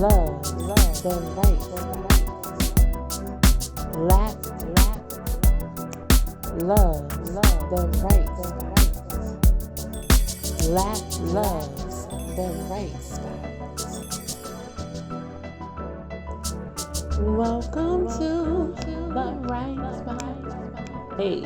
the right love the right loves the right spot. Welcome to the right spot. Hey.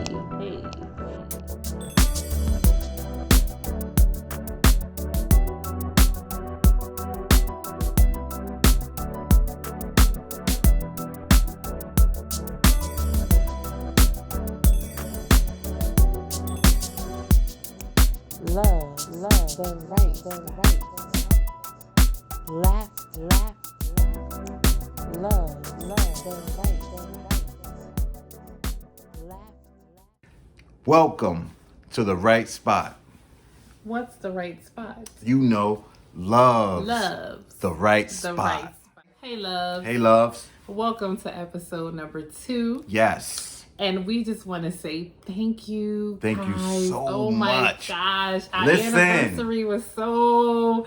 Love the right laugh love the right laugh. Welcome to the right spot. What's the right spot? You know, loves the right the spot. Right spot. Hey loves. Welcome to episode number 2. Yes. And we just want to say thank you. Thank guys. you so oh much. Oh my gosh. Our Listen. anniversary was so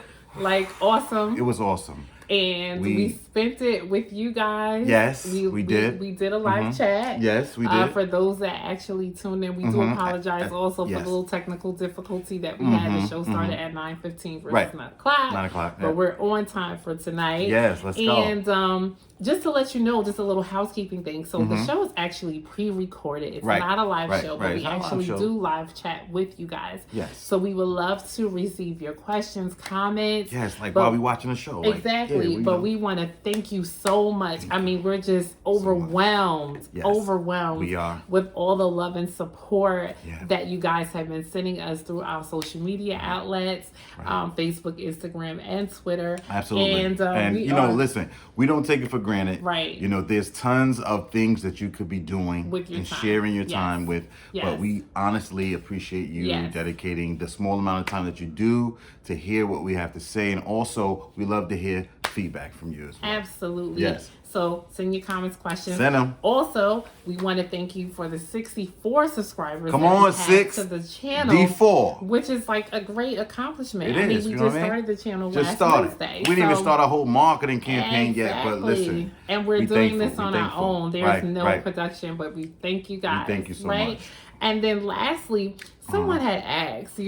awesome. It was awesome. And we spent it with you guys. Yes, we did. We did a live chat. Yes, we did. For those that actually tuned in, we do apologize also for the little technical difficulty that we had. The show started at 9:15 versus 9 o'clock. 9 o'clock. But we're on time for tonight. Yes, let's go. And just to let you know, just a little housekeeping thing. So the show is actually pre-recorded. It's not a live show, but we actually do live chat with you guys. Yes. So we would love to receive your questions, comments. Yes, while we watching the show. Exactly. We want to thank you so much. I mean, we're just overwhelmed. Yes, overwhelmed. we are. With all the love and support that you guys have been sending us through our social media outlets, Facebook, Instagram, and Twitter. Absolutely. And listen, we don't take it for granted. Right. You know, there's tons of things that you could be doing with your and time. sharing your time with. Yes. But we honestly appreciate you dedicating the small amount of time that you do to hear what we have to say. And also, we love to hear feedback from you as well. Absolutely. Yes. So send your comments, questions. Send them. Also, we want to thank you for the 64 subscribers. Come on, 6 to the channel. D4. Which is like a great accomplishment. It is. We just started the channel last Wednesday. We didn't even start a whole marketing campaign yet, but listen. And we're doing this on our own. There's no production, but we thank you guys. Thank you so much. And then lastly, someone had asked,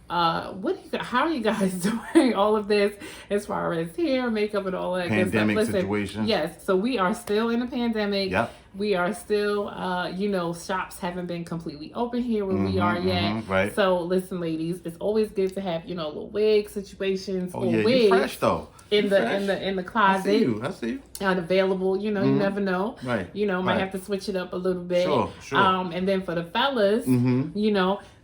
how are you guys doing all of this as far as hair, makeup, and all that pandemic good stuff? situation? Yes, so we are still in a pandemic. Yep. We are still, shops haven't been completely open here where we are yet. Right. So listen, ladies, it's always good to have little wig situations or wigs. You're fresh though. In the closet. I see you. Unavailable, you never know. Right. Might have to switch it up a little bit. Sure. And then for the fellas,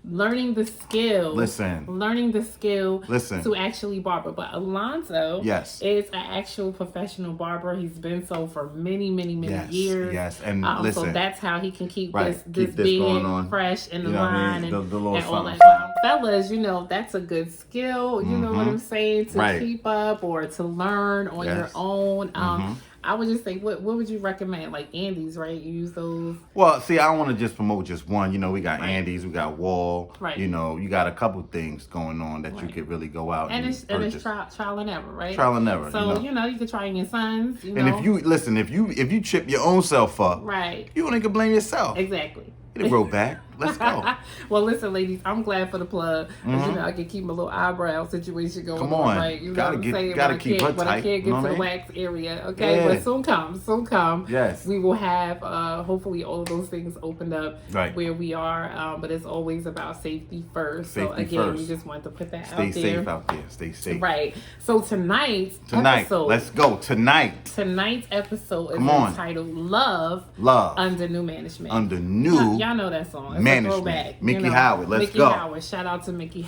learning the skill. Learning the skill to actually barber. But Alonzo is an actual professional barber. He's been so for many, many, many years. Yes. And so that's how he can keep this going on. fresh in the line and all that. Fellas, that's a good skill. You know what I'm saying? To keep up or to learn on your own. I would just say, what would you recommend? Like Andes, right? You use those? Well, see, I don't want to just promote just one. We got Andes, we got Wall. Right. You got a couple things going on that you could really go out and it's trial and error, right? Trial and error. So, you can try in your sons, And if you chip your own self up, you only can blame yourself. Exactly. It'll grow back. Let's go. Well, listen, ladies, I'm glad for the plug. I can keep my little eyebrow situation going. Come on. Right? Gotta keep her tight. When I can't get to the wax area. Okay. Yeah. But soon come. Yes. We will have, hopefully, all of those things opened up where we are. But it's always about safety first. We just want to put that out there. Stay safe out there. Stay safe. Right. So tonight's episode. Let's go. Tonight's episode is entitled Love Under New Management. Under new Y'all know that song. It's management. a throwback. Miki Howard. Let's go. Miki Howard. Shout out to Miki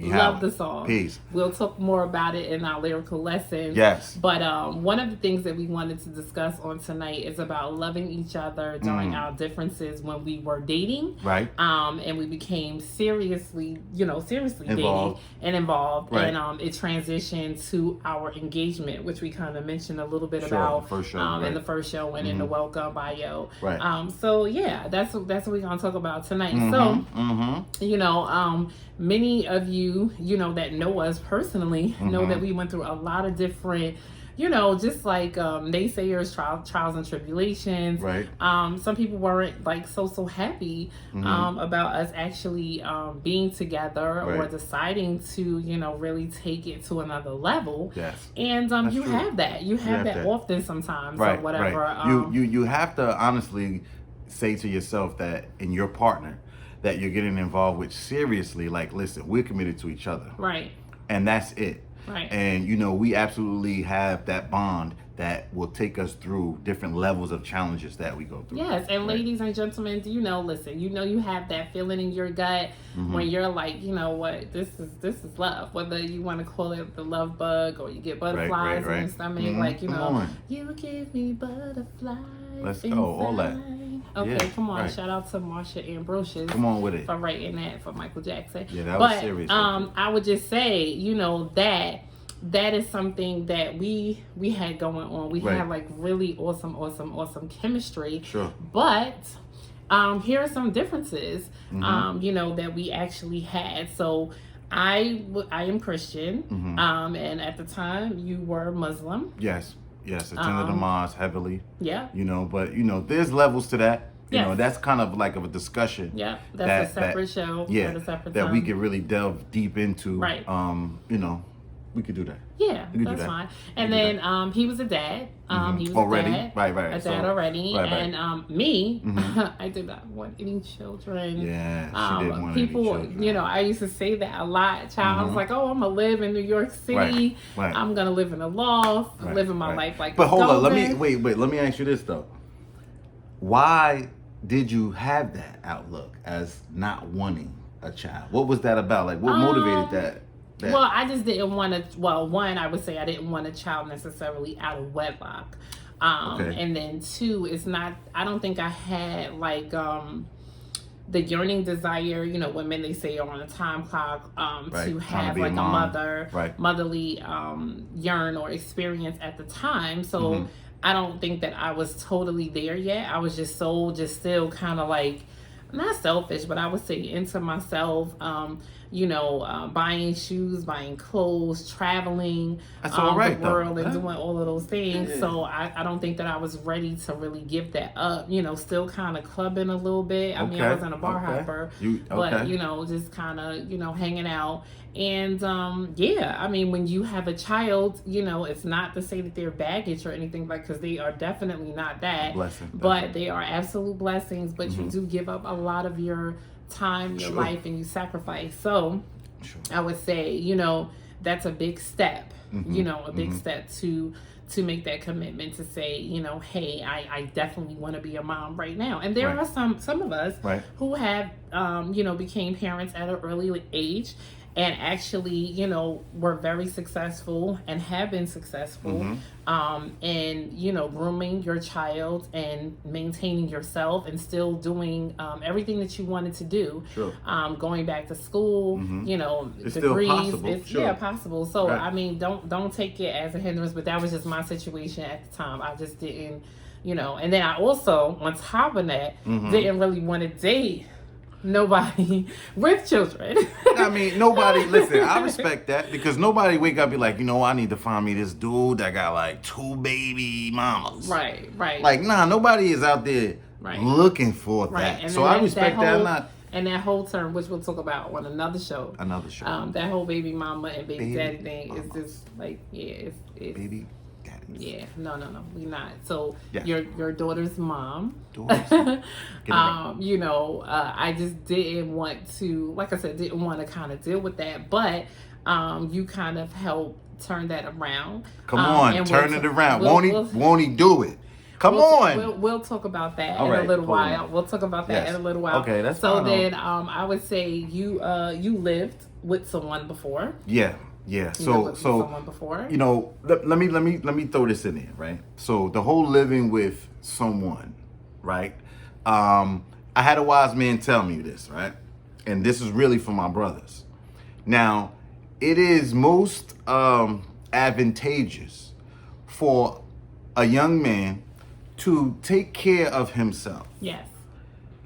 Howard. Love the song. Peace. We'll talk more about it in our lyrical lessons. Yes. But one of the things that we wanted to discuss on tonight is about loving each other during our differences when we were dating. Right. And we became seriously dating and involved. Right. And it transitioned to our engagement, which we kind of mentioned a little bit about first show, in the first show and in the welcome bio. Right. So yeah, that's what we're gonna talk about tonight. Many of you, that know us personally, know that we went through a lot of different just like naysayers, trials and tribulations. Right. Some people weren't like so happy about us actually being together or deciding to, really take it to another level. Yes. And you true. Have that. You have that often sometimes or whatever. Right. You have to honestly say to yourself that in your partner that you're getting involved with seriously, like, listen, we're committed to each other. Right. And that's it. Right. And, we absolutely have that bond that will take us through different levels of challenges that we go through. Yes, and ladies and gentlemen, listen, you have that feeling in your gut when you're like, you know what, this is love. Whether you want to call it the love bug or you get butterflies in your stomach, like, you give me butterflies. Let's go, all that. Okay, come on. Right. Shout out to Marsha Ambrosius. Come on with it. For writing that for Michael Jackson. Yeah, that was serious. I would just say, that is something that we had going on. We had like really awesome chemistry. Sure. But here are some differences, that we actually had. So I am Christian, and at the time you were Muslim. Yes, attended the mosque heavily. Yeah. But there's levels to that. That's kind of like of a discussion. Yeah, that's a separate show. Yeah, at a separate that time. we could really delve deep into. Right. We could do that. Yeah, that's fine. And then he was a dad. He was already. A dad. Right. A dad already. Right. And me, I did not want any children. Yeah, she didn't want people, any children. I used to say that a lot. Child, I was like, oh, I'm going to live in New York City. Right. I'm going to live in a loft, living my life like But hold on, let me ask you this, though. Why did you have that outlook as not wanting a child? What was that about? Like, what motivated that? Well, I just didn't want to. Well, one, I would say I didn't want a child necessarily out of wedlock, and then two, it's not. I don't think I had like the yearning desire. Women they say are on a time clock to have like a motherly yearn or experience at the time. So I don't think that I was totally there yet. I was just still kind of like. Not selfish, but I would say into myself, buying shoes, buying clothes, traveling the world and doing all of those things. Yeah. So I don't think that I was ready to really give that up, still kind of clubbing a little bit. I mean, I wasn't a bar hopper, but, just kind of, hanging out. And, I mean, when you have a child, it's not to say that they're baggage or anything, because they are definitely not that. Blessing. But they are absolute blessings, but you do give up a lot of your time, your life, and you sacrifice. So I would say, that's a big step, a big step to make that commitment to say, hey, I definitely want to be a mom right now. And there are some of us who have, became parents at an early age. And actually, were very successful and have been successful in, grooming your child and maintaining yourself and still doing everything that you wanted to do. Sure. Going back to school, it's degrees. Still possible. It's possible. So, I mean, don't take it as a hindrance, but that was just my situation at the time. I just didn't, and then I also, on top of that, didn't really want to date nobody with children. I mean, nobody, listen, I respect that because nobody wake up and be like, I need to find me this dude that got like 2 baby mamas. Right. Like, nobody is out there looking for that. And so I respect that. And that whole term, which we'll talk about on another show. That whole baby mama and baby daddy thing is just like, it's baby. Yeah, no, we not. So your daughter's mom. I just didn't want to, like I said, didn't want to kind of deal with that, but you kind of helped turn that around. Come on, turn it around. Won't he do it? Come on. We'll talk about that in a little while. We'll talk about that in a little while. Okay, that's so. Then I would say you lived with someone before. Yeah. So before. Let me throw this in there, right? So the whole living with someone, right? I had a wise man tell me this, right? And this is really for my brothers. Now, it is most advantageous for a young man to take care of himself. Yes.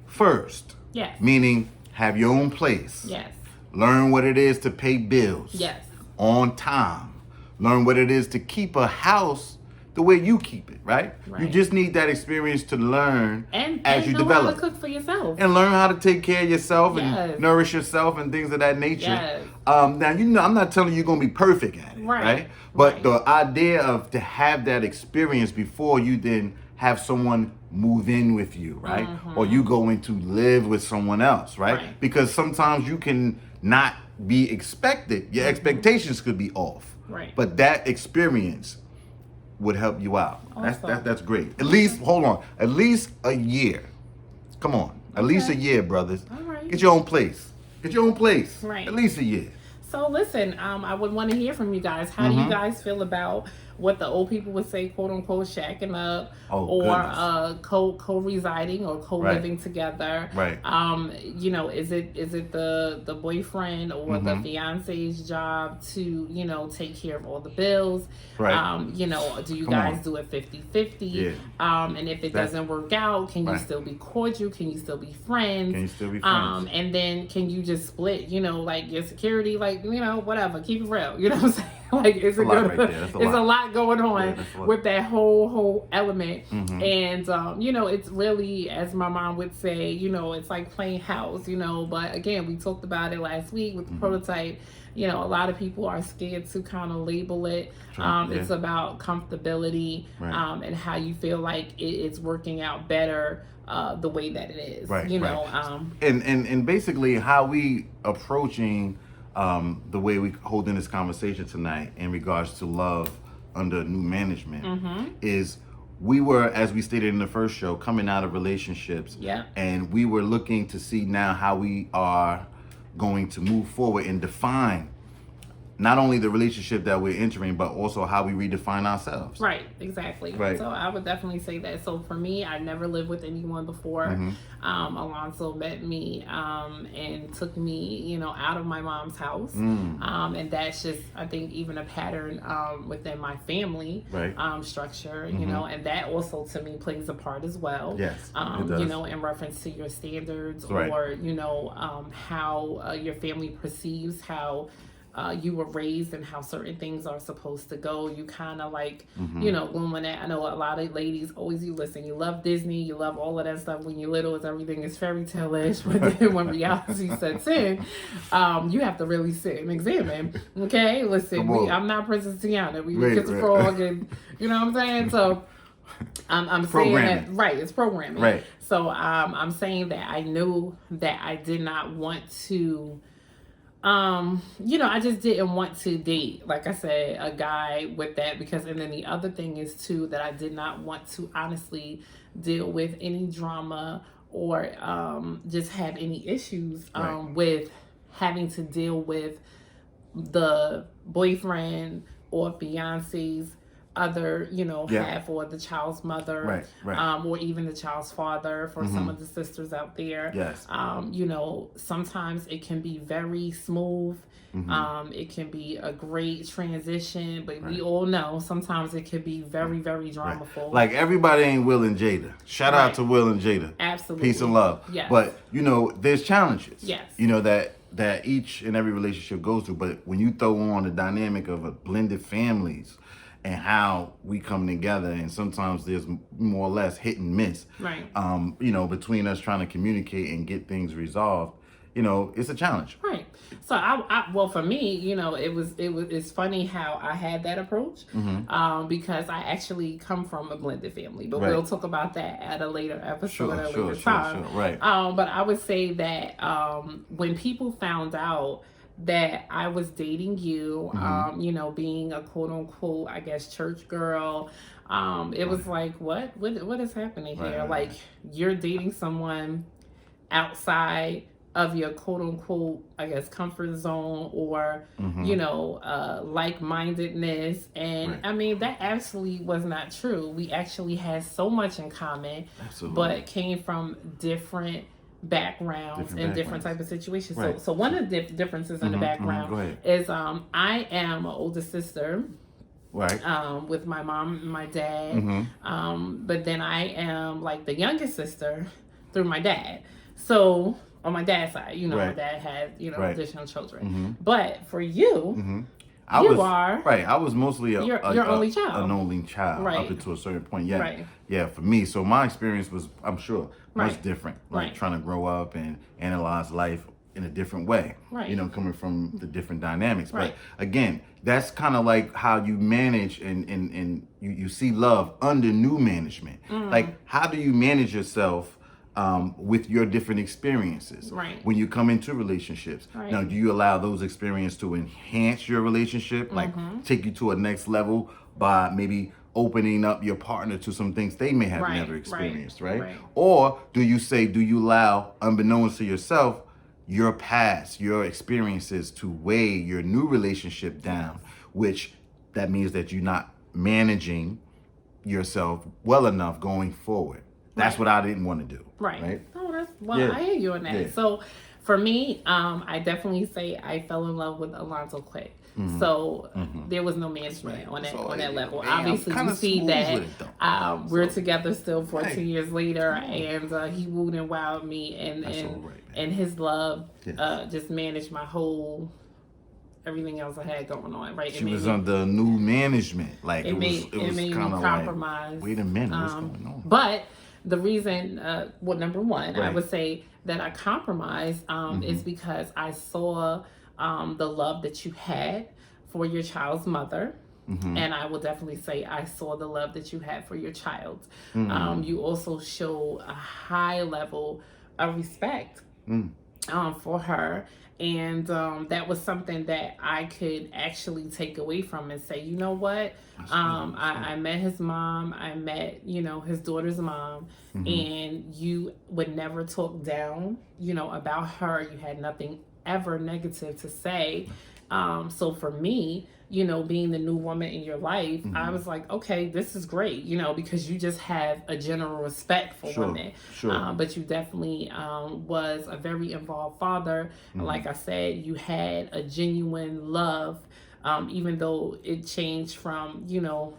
First. Yes. Meaning have your own place. Yes. Learn what it is to pay bills. Yes. On time, learn what it is to keep a house the way you keep it, right? You just need that experience to learn as you develop. And know how to cook for yourself. And learn how to take care of yourself and nourish yourself and things of that nature. Yes. Now, I'm not telling you you're going to be perfect at it, right? But the idea of to have that experience before you then have someone move in with you, right? Or you go in to live with someone else, right? Because sometimes you can not be expected. Your expectations could be off. Right. But that experience would help you out. Awesome. That's great. At least, hold on, at least a year. Come on, at least a year, brothers. All right. Get your own place. Get your own place. Right. At least a year. So listen, I would want to hear from you guys. How do you guys feel about what the old people would say, quote unquote, shacking up, or co-residing or co-living together? Right. Is it the boyfriend or the fiance's job to, take care of all the bills? Right. Do you guys do it 50-50? Yeah. And if it doesn't work out, can you still be cordial? Can you still be friends? Can you still be friends? And then can you just split, like your security, whatever, keep it real. You know what I'm saying? Like, it's a lot going on with that whole element. And, it's really, as my mom would say, it's like playing house, but again, we talked about it last week with the prototype. A lot of people are scared to kind of label it. It's about comfortability, and how you feel like it's working out better the way that it is. And basically how we approaching the way we holding this conversation tonight in regards to love under new management is we were, as we stated in the first show, coming out of relationships, and we were looking to see now how we are going to move forward and define not only the relationship that we're entering, but also how we redefine ourselves. Right, exactly. Right. So I would definitely say that. So for me, I never lived with anyone before. Alonso met me and took me, out of my mom's house. And that's just, I think, even a pattern within my family structure, and that also to me plays a part as well. Yes, it does. In reference to your standards or, how your family perceives how you were raised and how certain things are supposed to go. You kind of like, going at, I know a lot of ladies always, you love Disney, you love all of that stuff when you're little, everything is fairy tale-ish, but then when reality sets in, you have to really sit and examine. Okay, listen, I'm not Princess Tiana, we kiss a frog, and you know what I'm saying? So I'm saying that, it's programming. Right. So I'm saying that I knew that I did not want to, I just didn't want to date, like I said, a guy with that, because, and then the other thing is too, that I did not want to honestly deal with any drama or, just have any issues, with having to deal with the boyfriend or fiance's other, half, or the child's mother, or even the child's father for some of the sisters out there. Yes. Sometimes it can be very smooth. It can be a great transition, but we all know sometimes it can be very, very dramaful. Like everybody ain't Will and Jada. Shout out to Will and Jada. Absolutely. Peace and love. Yes. But, there's challenges. Yes. That each and every relationship goes through. But when you throw on the dynamic of a blended families, and how we come together, and sometimes there's more or less hit and miss, between us trying to communicate and get things resolved, it's a challenge. Right. So well, for me, it's funny how I had that approach, because I actually come from a blended family, but we'll talk about that at a later episode at a later time. Sure. Right. But I would say that when people found out that I was dating you, being a quote unquote, I guess, church girl, it was like, what is happening here? Like, you're dating someone outside of your quote unquote, I guess, comfort zone, or, like-mindedness. And I mean, that actually was not true. We actually had so much in common, but came from different backgrounds and different type of situations. So one of the differences in the background is I am an older sister, with my mom and my dad, but then I am like the youngest sister through my dad. So on my dad's side, my dad had additional children. But for you, I was mostly your only child. An only child up until a certain point. Yeah. Yeah, for me. So my experience was, I'm sure, much different. Like trying to grow up and analyze life in a different way. You know, coming from the different dynamics. But again, that's kind of like how you manage and you see love under new management. Like, how do you manage yourself with your different experiences when you come into relationships? Now, do you allow those experiences to enhance your relationship, like take you to a next level by maybe opening up your partner to some things they may have never experienced, right? Or do you allow, unbeknownst to yourself, your past, your experiences to weigh your new relationship down, which that means that you're not managing yourself well enough going forward. That's what I didn't want to do. Right. Oh, I hear you on that. Yeah. So for me, I definitely say I fell in love with Alonzo quick. So there was no management on that level. Obviously, you see that we're together still 14 years later, and he wooed and wowed me, and his love just managed my whole everything else I had going on. Right, she was under new management. Like it was made me compromise. Like, wait a minute, what's going on? But the reason, number one, I would say that I compromised is because I saw the love that you had for your child's mother. And I will definitely say I saw the love that you had for your child. You also show a high level of respect for her. And that was something that I could actually take away from and say, you know what? I met his mom. I met, his daughter's mom. And you would never talk down, about her. You had nothing ever negative to say. So for me, being the new woman in your life, I was like, okay, this is great, because you just have a general respect for women. But you definitely was a very involved father. Like I said, you had a genuine love, even though it changed from,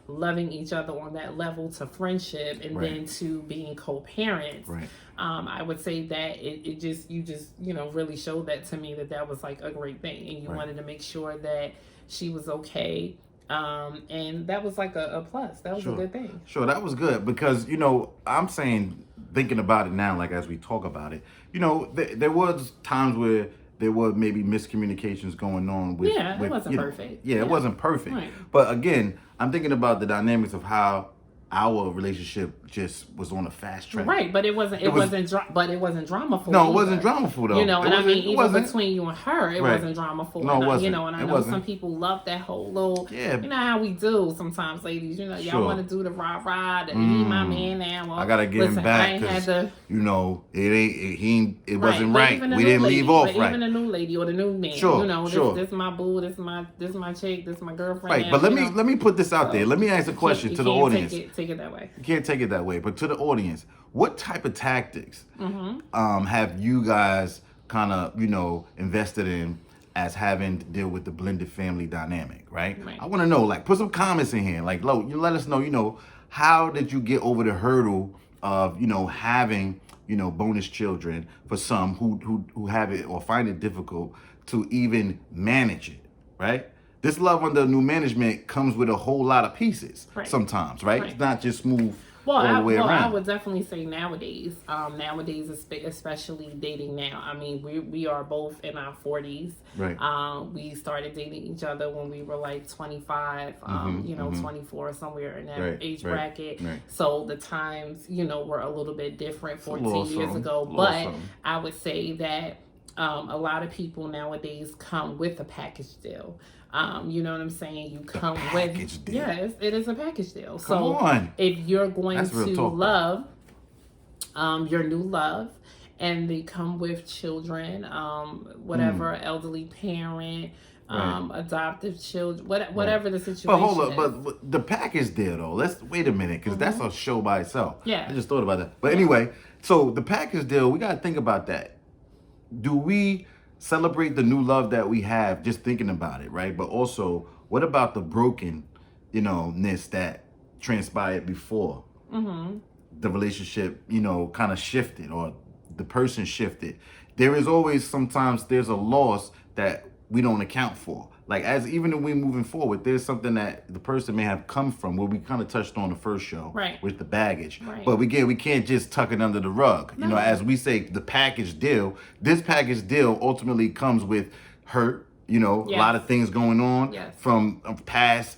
loving each other on that level to friendship and then to being co-parents. I would say that you just really showed that to me that was like a great thing, and you wanted to make sure that she was okay, and that was like a plus. That was a good thing. That was good because I'm saying, thinking about it now, like as we talk about it, there was times where there were maybe miscommunications going on with it wasn't perfect. It wasn't perfect. But again, I'm thinking about the dynamics of how our relationship just was on a fast track. But it wasn't dramaful. No, it wasn't dramaful though. And I mean, even between you and her, it wasn't dramaful. No, it wasn't. And I know some people love that whole little, you know how we do sometimes, ladies, y'all want to do the rah-rah, he my man now. Well, I gotta get him back because, it wasn't right. We didn't leave off right. Even a new lady or the new man, this my boo, this my chick, this my girlfriend. Right, but let me put this out there. Let me ask a question to the audience. Take it that way. You can't take it that way, but to the audience, what type of tactics have you guys kind of invested in as having to deal with the blended family dynamic, right? I want to know, like, put some comments in here, like, let us know, how did you get over the hurdle of having bonus children for some who have it or find it difficult to even manage it, right? This love under new management comes with a whole lot of pieces sometimes, right? It's not just smooth all the way around. I would definitely say nowadays, especially dating now. I mean, we are both in our 40s. We started dating each other when we were like 25, 24, somewhere in that age bracket. So the times, were a little bit different 14 years ago. But I would say that a lot of people nowadays come with a package deal. You know what I'm saying? You come with deal. Yes, it is a package deal. Come on. If you're going to love your new love, and they come with children, whatever, elderly parent, adoptive children, whatever the situation. But hold up, but the package deal though. Let's wait a minute, because that's a show by itself. I just thought about that. But anyway, so the package deal, we got to think about that. Do we celebrate the new love that we have just thinking about it, right? But also, what about the brokenness that transpired before the relationship, kind of shifted or the person shifted? There is always sometimes there's a loss that we don't account for. like as even if we moving forward, there's something that the person may have come from where we kind of touched on the first show with the baggage. Right. But we can't just tuck it under the rug. No. You know, as we say, the package deal, this package deal ultimately comes with hurt, you know, a lot of things going on from past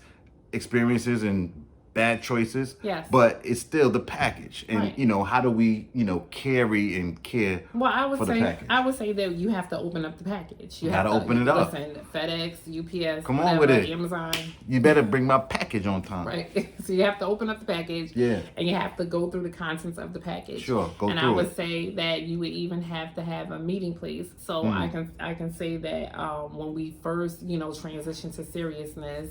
experiences and bad choices. Yes. But it's still the package. And, you know, how do we, you know, carry and care for the package? I would say that you have to open up the package. You have to open it up. Listen, FedEx, UPS, come on with it. Amazon. You better bring my package on time. Right. So you have to open up the package. Yeah. And you have to go through the contents of the package. Sure. Go through it. And I would say that you would even have to have a meeting place. So I can say that when we first, you know, transitioned to seriousness,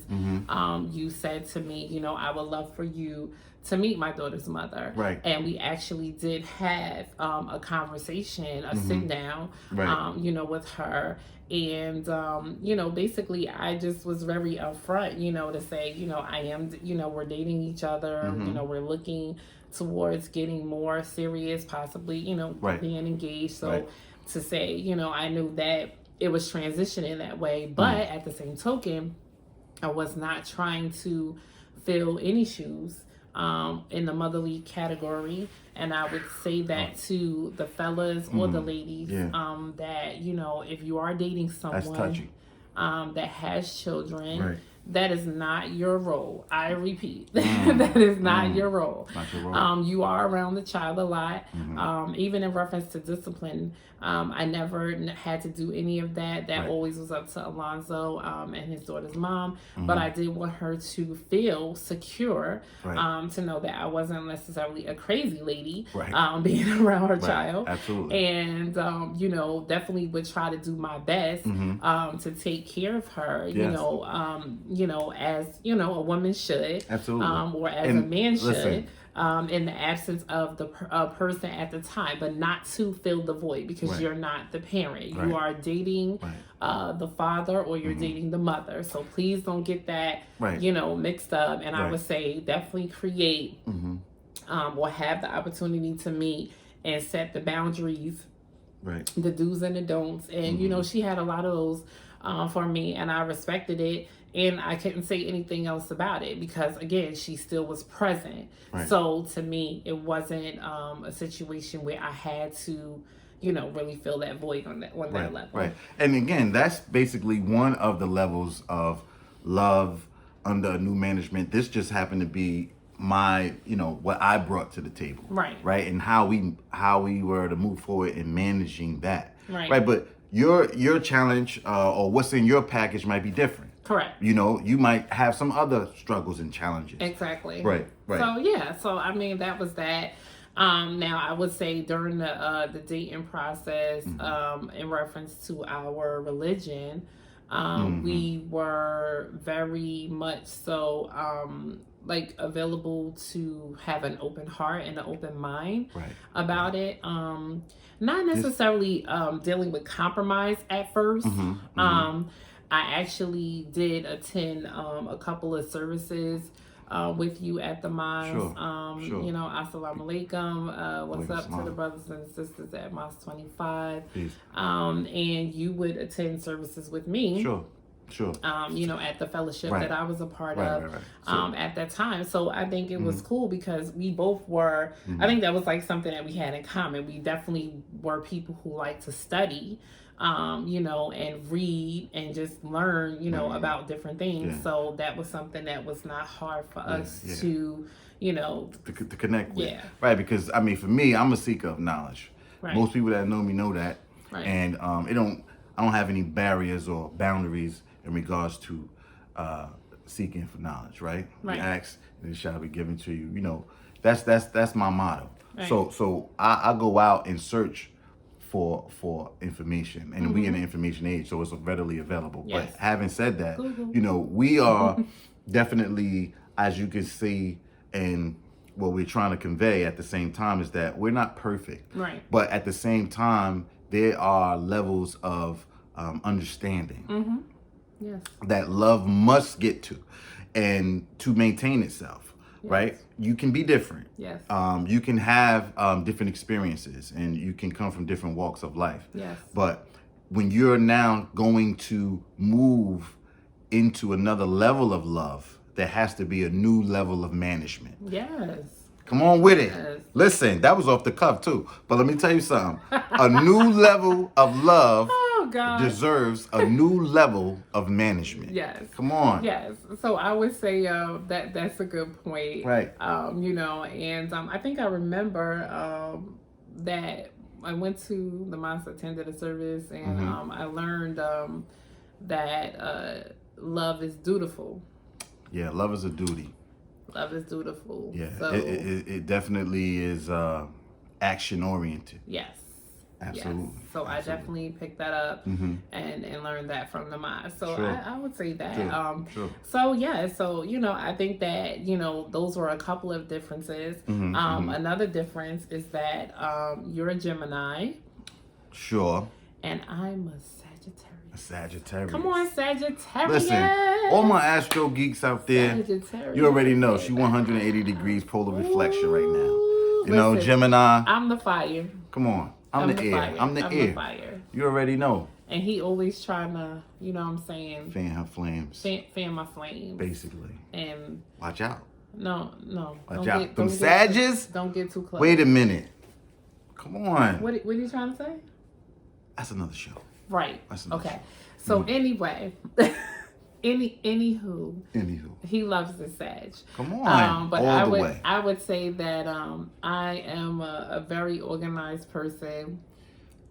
you said to me, you know, I would love for you to meet my daughter's mother. Right. And we actually did have a conversation, a sit down, you know, with her. And, you know, basically I just was very upfront, you know, to say, you know, I am, you know, we're dating each other, you know, we're looking towards getting more serious, possibly, you know, being engaged. So to say, you know, I knew that it was transitioning that way, but at the same token, I was not trying to fill any shoes in the motherly category. And I would say that to the fellas or the ladies, that, you know, if you are dating someone that has children, that is not your role. I repeat, that is not your role. Not your role. You are around the child a lot. Even in reference to discipline, I never had to do any of that. That always was up to Alonzo and his daughter's mom. But I did want her to feel secure, to know that I wasn't necessarily a crazy lady being around her child. Absolutely. And, you know, definitely would try to do my best to take care of her, you know, as, you know, a woman should. Absolutely. Or as a man should. In the absence of the person at the time, but not to fill the void, because you're not the parent. You are dating the father, or you're dating the mother. So please don't get that, you know, mixed up. And I would say definitely create or have the opportunity to meet and set the boundaries, the do's and the don'ts. And, you know, she had a lot of those for me, and I respected it. And I couldn't say anything else about it because, again, she still was present. So to me, it wasn't a situation where I had to, you know, really fill that void on that level. Right. And again, that's basically one of the levels of love under a new management. This just happened to be my, you know, what I brought to the table. Right. And how we were to move forward in managing that. Right. But your challenge or what's in your package might be different. Correct. You know, you might have some other struggles and challenges. Exactly. Right. So, yeah. So, I mean, that was that. Now, I would say during the dating process, in reference to our religion, we were very much so, like, available to have an open heart and an open mind about it. Not necessarily dealing with compromise at first. I actually did attend a couple of services with you at the mosque. Sure. You know, assalamu alaikum. What's up to the brothers and sisters at Mosque 25? And you would attend services with me. Sure. You know, at the fellowship that I was a part of at that time. So I think it was cool because we both were, I think that was like something that we had in common. We definitely were people who like to study, you know, and read and just learn, you know, about different things. So that was something that was not hard for us to, you know, to connect with. Right. Because I mean, for me, I'm a seeker of knowledge. Most people that know me know that. And I don't have any barriers or boundaries in regards to seeking for knowledge, right? You ask and it shall be given to you. You know, that's my motto. So I go out and search for information, and we in the information age, so it's readily available. But having said that, you know, we are definitely, as you can see, and what we're trying to convey at the same time is that we're not perfect, but at the same time there are levels of understanding that love must get to, and to maintain itself. Right? You can be different. You can have different experiences, and you can come from different walks of life. But when you're now going to move into another level of love, there has to be a new level of management. Yes. Come on with it. Yes. Listen, that was off the cuff too. But let me tell you something. A new level of love deserves a new level of management. Yes. Come on. Yes. So I would say that's a good point. Right. I think I remember that I went to the mosque, attended a service, and I learned that love is dutiful. Yeah, love is a duty. Love is dutiful. Yeah, so, it definitely is action oriented. Yes. Absolutely. Yes. So I definitely picked that up and learned that from the mosque. So I would say that. Sure. So yeah, so I think that those were a couple of differences. Another difference is that you're a Gemini. Sure. And I'm a Sagittarius. A Sagittarius. Come on, Sagittarius. Listen, all my astro geeks out there, you already know she 180 degrees polar reflection right now. Gemini. I'm the fire. Come on. I'm the air. Fire. I'm the air. Fire. You already know. And he always trying to, what I'm saying? Fan her flames. Fan my flames. Basically. And watch out. No. Watch out. Them Sages? Don't get too close. Wait a minute. Come on. What are you trying to say? That's another show. Right. That's another show. So anyway, anywho, he loves the Sag. Come on. But all I would say that I am a very organized person.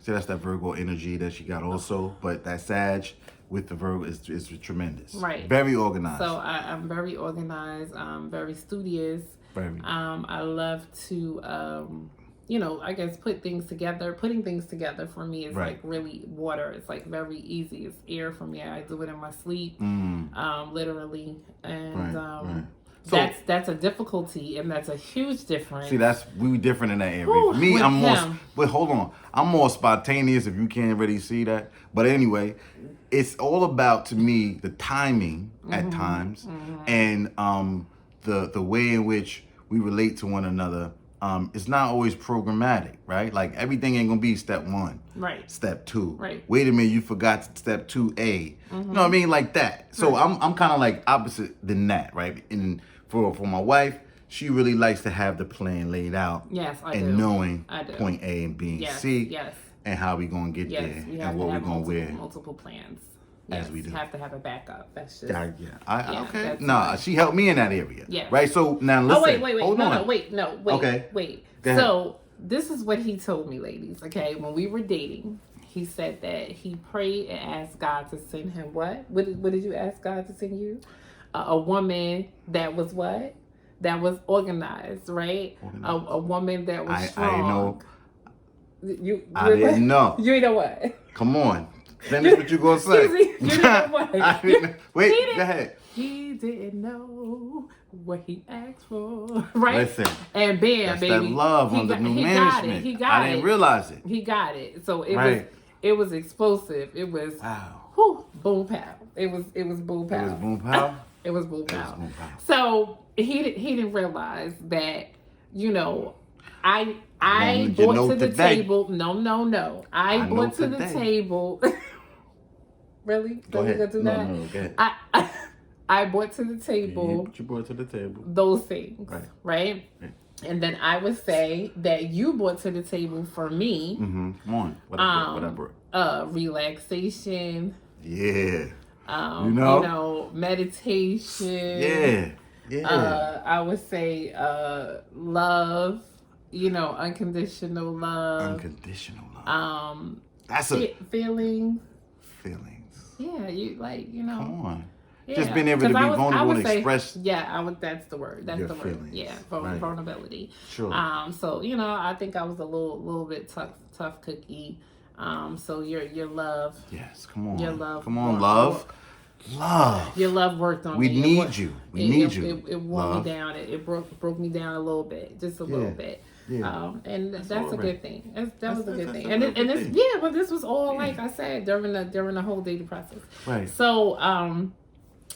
So that's that Virgo energy that she got also, but that Sag with the Virgo is tremendous. Right. Very organized. So I'm very organized. I'm very studious. Very. I love to I guess putting things together for me is like really water. It's like very easy. It's air for me. I do it in my sleep, literally. And so, that's a difficulty, and that's a huge difference. See, we different in that area. For me, I'm more. But hold on, I'm more spontaneous. If you can't really see that, but anyway, it's all about to me the timing at times, and the way in which we relate to one another. It's not always programmatic, right? Like everything ain't gonna be step 1, right? Step 2, right? Wait a minute, you forgot step 2A. You know what I mean, like that. So I'm kind of like opposite than that, right? And for my wife, she really likes to have the plan laid out. Yes, I and do. knowing I do. point A and B and C. Yes. And how we gonna get there and what we're gonna wear. Multiple plans. Yes, as we do. Have to have a backup. That's just okay. Nah, she helped me in that area. Yeah. Right. So now listen. Oh wait. Hold on. Wait. Okay. Wait. So this is what he told me, ladies. Okay, when we were dating, he said that he prayed and asked God to send him what? What did you ask God to send you? A woman that was what? That was organized, right? A woman that was strong. I know. I didn't know. You know what? Come on. Finish what you gonna say. You know what? Wait, go ahead. He didn't know what he asked for, right? Listen, and bam, that's baby, that love under new management. He got it. I didn't realize it. He got it. So it was explosive. It was boom pow. It was boom pow. It was boom pow. It was boom pow. So he didn't realize that I brought to the table. No. I brought to the table. Really? Go ahead. Do that? No, go ahead. I brought to the table. You brought to the table those things, right? And then I would say that you brought to the table for me. Come on. What I brought? Relaxation. Yeah. Meditation. Yeah. I would say love. Unconditional love. Unconditional love. That's feelings. Yeah, Come on. Yeah. Just being able to be vulnerable and express. Yeah, that's the word. That's the feelings. word. Yeah, vulnerability. Sure. So I think I was a little bit tough cookie. So your love. Yes, come on. Your love. Come on, love. Love. Your love worked on me. We need you. We need you. It wore me down. It broke me down a little bit, just a little bit. Yeah. And that's a good thing. That was a good thing. And this, but this was all like I said during the whole dating process. Right. So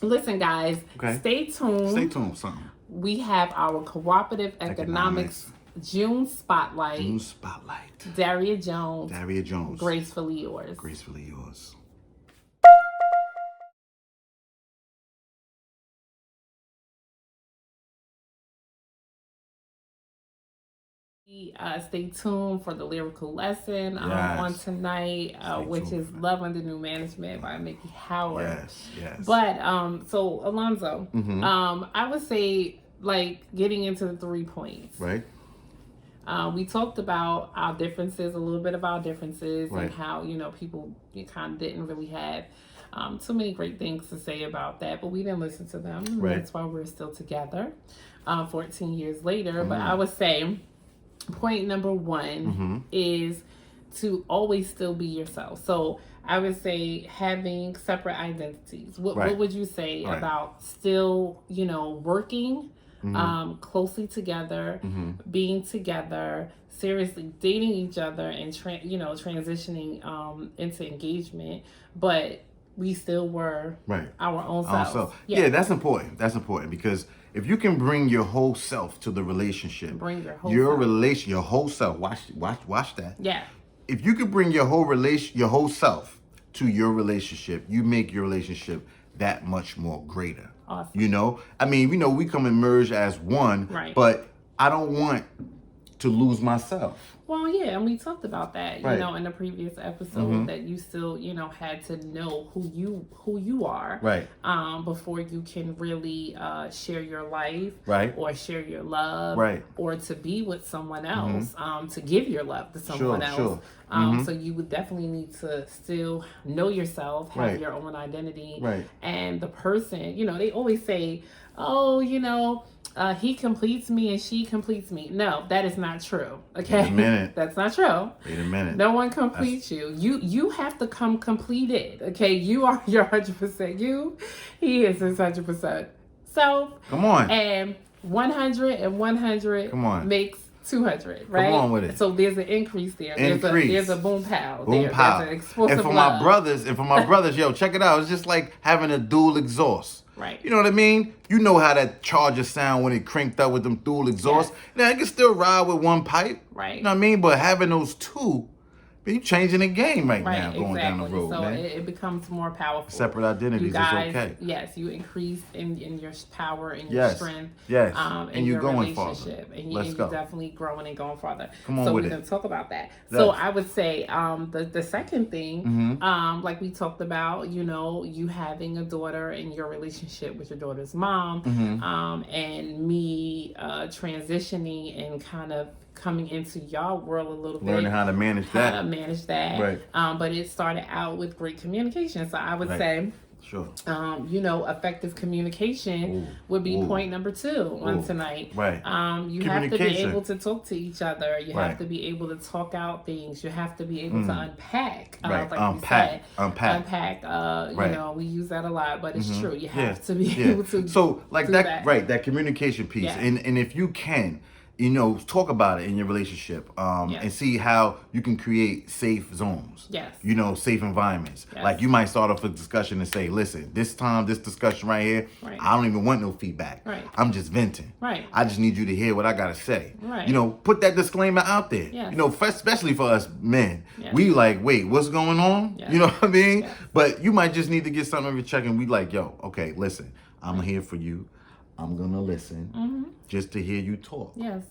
listen, guys. Okay. Stay tuned. Stay tuned. Something. We have our cooperative economics June spotlight. Daria Jones. Gracefully yours. Stay tuned for the lyrical lesson on tonight, which is Love Under New Management by Miki Howard. Yes. But so Alonzo, I would say like getting into the 3 points. Right. We talked about our differences, a little bit of our differences, and how, people kind of didn't really have too many great things to say about that, but we didn't listen to them. Right. That's why we're still together 14 years later. But I would say point number 1 is to always still be yourself. So I would say having separate identities. What would you say about still, working closely together, being together, seriously dating each other, and transitioning into engagement, but we still were our own selves. Yeah, that's important. That's important because if you can bring your whole self to the relationship, your whole self. Watch that. Yeah. If you could bring your whole self to your relationship, you make your relationship that much more greater. Awesome. I mean, we come and merge as one, but I don't want to lose myself. Well, yeah, and we talked about that, in the previous episode, that you still, had to know who you are, before you can really share your life, or share your love, or to be with someone else, to give your love to someone else. So you would definitely need to still know yourself, have your own identity, and the person, they always say, oh, he completes me and she completes me. No, that is not true. Okay, wait a minute. That's not true. Wait a minute. No one completes you. You have to come completed. Okay, you are your 100% you. He is his 100% self. Come on. And 100 and 100 makes 200, right? Come on with it. So there's an increase there. There's a boom pow. There's an explosive and for love. my brothers, yo, check it out. It's just like having a dual exhaust. Right. You know what I mean? You know how that charger sound when it cranked up with them dual exhausts. Now, it can still ride with one pipe. Right. You know what I mean? But having those two, you changing the game now going down the road, so man. It becomes more powerful. Separate identities is okay. Yes, you increase in your power and your strength. Yes, and you're your going relationship. farther. And Let's go. you're definitely growing and going farther. Come on so with we're it. going to talk about that. Yes. So I would say the second thing, like we talked about, you having a daughter and your relationship with your daughter's mom, and me transitioning and kind of coming into y'all world a little bit. Learning how to manage that. Right. But it started out with great communication. So I would say, effective communication would be point number 2 on tonight. Right. You have to be able to talk to each other. You have to be able to talk out things. You have to be able to unpack. Right. Like Unpack. We use that a lot, but it's true. You have to be able to. So like that, right? That communication piece, and if you can. Talk about it in your relationship, and see how you can create safe zones. Yes. Safe environments. Yes. Like you might start off a discussion and say, listen, this discussion right here, I don't even want no feedback. Right. I'm just venting. Right. I just need you to hear what I got to say. Right. Put that disclaimer out there. Yes. Especially for us men. Yes. We like, wait, what's going on? Yes. You know what I mean? Yes. But you might just need to get something over your check and we like, yo, okay, listen, I'm here for you. I'm going to listen just to hear you talk. Yes,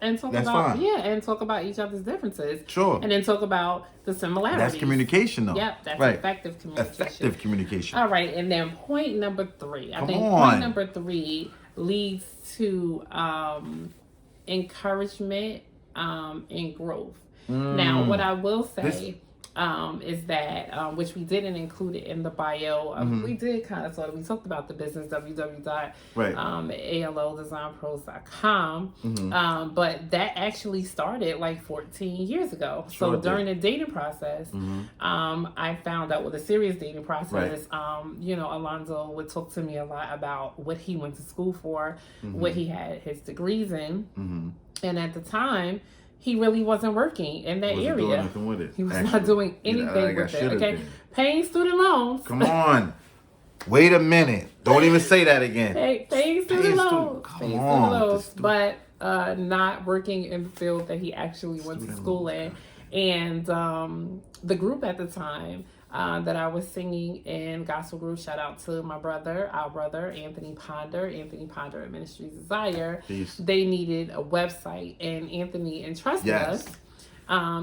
and talk talk about each other's differences. Sure. And then talk about the similarities. That's communication, though. Yep, that's effective communication. Effective communication. All right, and then point number 3. I think point number 3 leads to encouragement and growth. Now, what I will say is that, which we didn't include it in the bio. We did kind of we talked about the business, www.allodesignpros.com. But that actually started like 14 years ago. So during the dating process, I found out with a serious dating process, Alonzo would talk to me a lot about what he went to school for, what he had his degrees in. And at the time, he really wasn't working in that area. Doing anything with it. He was not doing anything with it. Okay, paying student loans. Come on. Wait a minute. Don't even say that again. Paying student loans. Paying student loans. But not working in the field that he actually went to school in. And the group at the time that I was singing in gospel group. Shout out to our brother, Anthony Ponder at Ministries Desire. Peace. They needed a website, and Anthony entrusted us,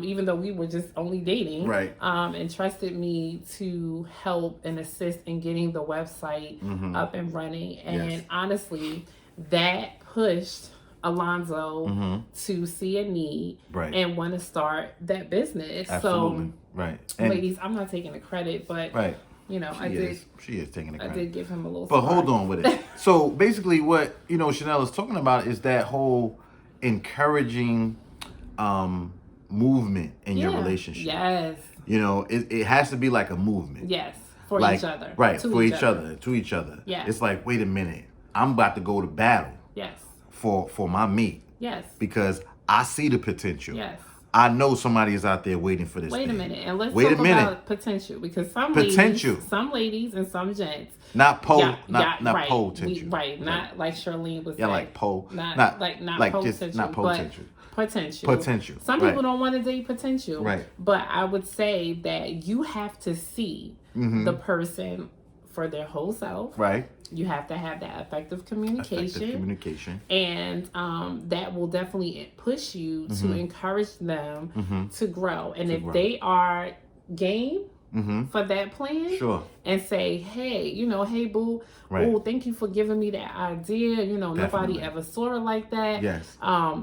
even though we were just only dating, right? Entrusted me to help and assist in getting the website up and running. And honestly, that pushed Alonzo to see a need and want to start that business. Absolutely. So, ladies, I'm not taking the credit, but you know, she is taking the credit. I did give him a little. But hold on with it. So basically, what Chanel is talking about is that whole encouraging movement in your relationship. Yes. It has to be like a movement. Yes. For each other. Right. To each other. Yeah. It's like, wait a minute, I'm about to go to battle. Yes. For my meat. Yes. Because I see the potential. Yes. I know somebody is out there waiting for this. Wait a minute, and let's talk about potential, because some ladies and some gents, not potential, not like Charlene was saying, like pole, not potential. Potential. Some people don't want to date potential, but I would say that you have to see the person for their whole self. Right. You have to have that effective communication. And that will definitely push you to encourage them to grow. And if they are game for that plan, and say, hey, hey, boo, oh, thank you for giving me that idea. Nobody ever saw it like that. Yes.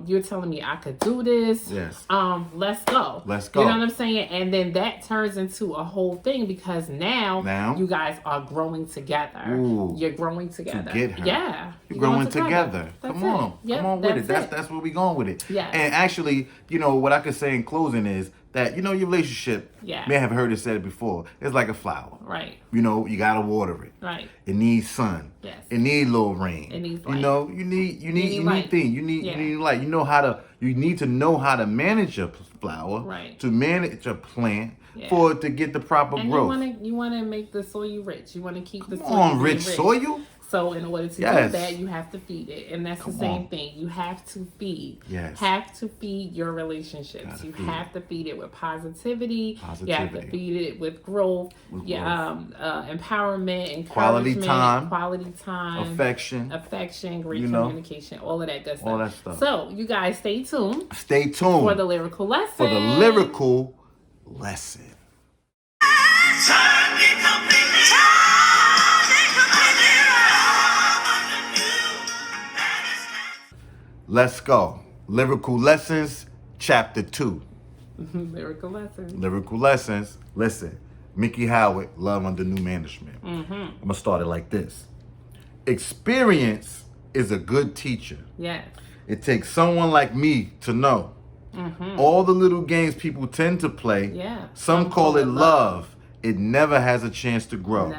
You're telling me I could do this. Yes. Let's go. Let's go. You know what I'm saying? And then that turns into a whole thing, because now you guys are growing together. Ooh, you're growing together. To get her. Yeah. You're growing together. Come on. Yep, come on with it. That's where we going with it. Yeah. And actually, what I could say in closing is that, your relationship, may have heard it said before, it's like a flower. Right. You gotta water it. Right. It needs sun. Yes. It needs a little rain. It needs light. You need things. You need light. You need to know how to manage a flower. Right. To manage a plant for it to get the proper growth. You wanna make the soil rich. You wanna keep the soil on rich rich. soil. So in order to do that, you have to feed it. And that's the same thing. You have to feed. Yes. Have to feed your relationships. You have to feed it with positivity. You have to feed it with growth. Empowerment, encouragement, quality time, affection, great communication, all of that good stuff. All that stuff. So you guys stay tuned. Stay tuned for the lyrical lesson. For the lyrical lesson. Let's go. Lyrical Lessons, Chapter 2. Lyrical Lessons. Lyrical Lessons. Listen, Miki Howard, Love Under New Management. I'm going to start it like this. Experience is a good teacher. Yes. It takes someone like me to know. All the little games people tend to play, some call it love. It never has a chance to grow.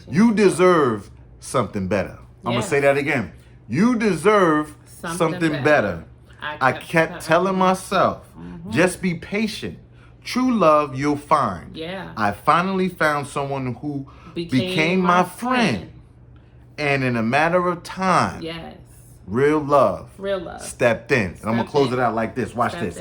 You deserve something better. I'm going to say that again. You deserve something better. I kept telling myself, just be patient. True love you'll find. Yeah. I finally found someone who became my friend. And in a matter of time, real love stepped in. And I'm going to close it out like this. Watch this.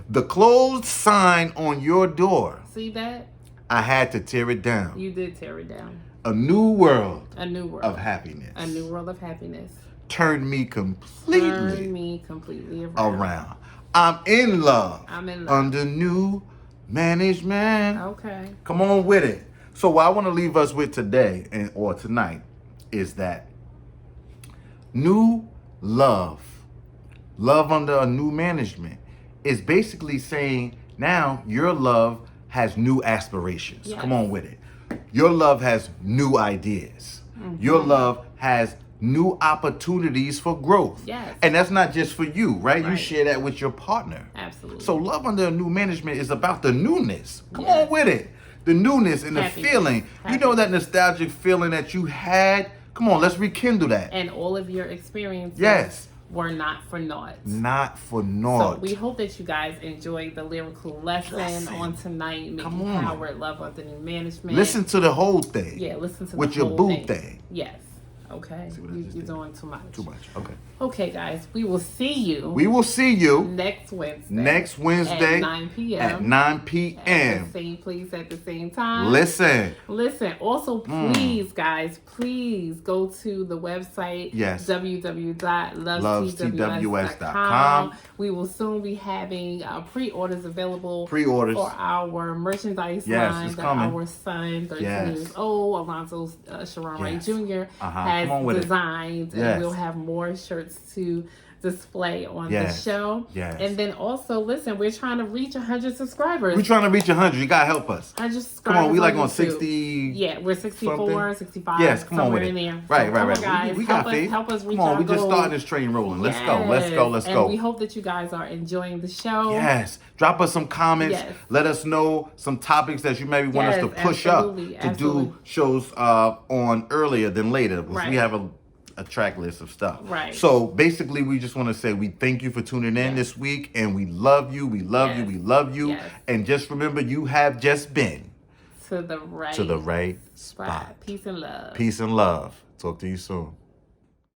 The closed sign on your door. See that? I had to tear it down. You did tear it down. A new world. Of happiness. A new world of happiness. Turned me completely around. I'm in love. Under new management. Okay. Come on with it. So what I want to leave us with today or tonight is that new love under a new management is basically saying now your love has new aspirations. Yes. Come on with it. Your love has new ideas. Your love has new opportunities for growth. Yes. And that's not just for you, right? You share that with your partner. Absolutely. So love under a new management is about the newness. Come on with it. The newness and the feeling. You know that nostalgic feeling that you had? Come on, let's rekindle that. And all of your experiences were not for naught. Not for naught. So we hope that you guys enjoyed the lyrical lesson on tonight. Miki Howard, Love Under New Management. Listen to the whole thing. Yeah, listen to with the whole your boo thing. Yes. Okay. You're doing too much. Too much. Okay. Okay, guys. We will see you. Next Wednesday. At 9 p.m. At 9 p.m. At the same place at the same time. Listen. Also, please, guys, please go to the website. Yes. www.lovetws.com. We will soon be having pre-orders available. For our merchandise line that our son, 13 years old, Alonzo Sharon Wright Jr. has designed. And we'll have more shirts to display on the show. And then also, listen, we're trying to reach 100 subscribers. We're trying to reach 100. You gotta help us. 100 subscribers. Come on, we like on 60. Yeah, we're 64, something. 65. Yes, come on with in it. there. Right. Guys, we got faith. Help us reach Come on, our we just goal. starting this train rolling. Let's go. And we hope that you guys are enjoying the show. Yes. Drop us some comments. Let us know some topics that you maybe want us to push up to do shows on earlier than later. Because we have a track list of stuff. So basically, we just want to say we thank you for tuning in this week, and we love you. We love you. And just remember, you have just been to the right spot. Peace and love. Peace and love. Talk to you soon.